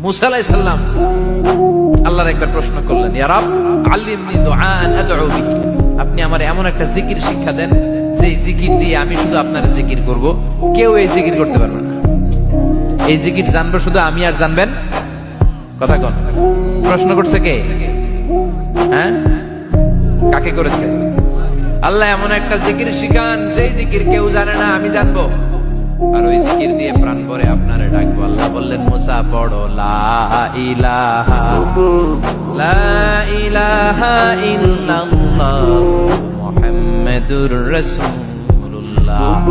মুসা আলাইহিস সালাম আল্লাহর একবার প্রশ্ন করলেন, ইয়া রাব আল্লিমনি দুআআন আদউ বিহি, আপনি আমারে এমন একটা জিকির শিক্ষা দেন যে জিকির দিয়ে আমি শুধু আপনার জিকির করব, কেউ এই জিকির করতে পারবে না। এই জিকির জানবো শুধু আমি, আর জানবেন কথা কোন? প্রশ্ন করছে কে? হ্যাঁ, কাকে করেছে? আল্লাহ এমন একটা জিকির শিখান যেই জিকির কেউ জানে না, আমি জানবো, আর ওই জিকির দিয়ে প্রাণ ভরে আপনারে ডাকবো। আল্লাহ বললেন, মুসা পড়ো লা ইলাহা ইল্লাল্লাহ মুহাম্মাদুর রাসূলুল্লাহ।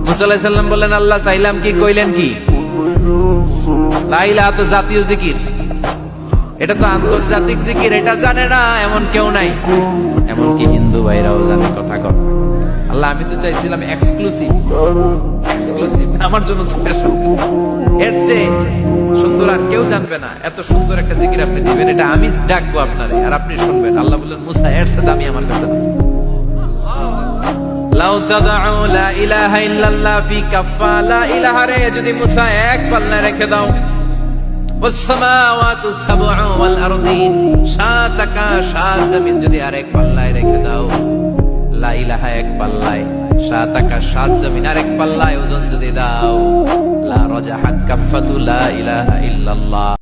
মুসা আলাইহিস সালাম বললেন, আল্লাহ চাইলাম কি, কইলেন কি? লা ইলাহা তো জাতীয় জিকির, এটা তো আন্তর্জাতিক জিকির, এটা জানে না এমন কেউ নাই, এমনকি হিন্দু ভাইরাও জানে। কথা কর আল্লাহ, আমি তো চাইছিলাম এক্সক্লুসিভ, আমার জন্য স্পেশাল, এর চেয়ে সুন্দর আর কেউ জানবে না। এত সুন্দর একটা জিকির আপনি দিবেন, এটা আমি ডাকবো আপনারে আর আপনি শুনবেন। আল্লাহ বললেন, মুসা এর সাথে আমি আমার কাছে লাউ তাদউ লা ইলাহা ইল্লাল্লাহ ফি কাফা, লা ইলাহা রে যদি মুসা এক পাল্লায় রেখে দাও, ওয়াসসামাওয়াতু সাবউ ওয়াল আরদিন, সাত আকাশ সাত জমিন যদি আরেক পাল্লায় রেখে দাও, লা ইলাহা এক পাল্লায়, সাত আকাশ সাত জমিন আরেক পাল্লায় ওজন যদি দাও, লা রাজাহাত কাফাতু লা ইলাহা ইল্লাল্লাহ।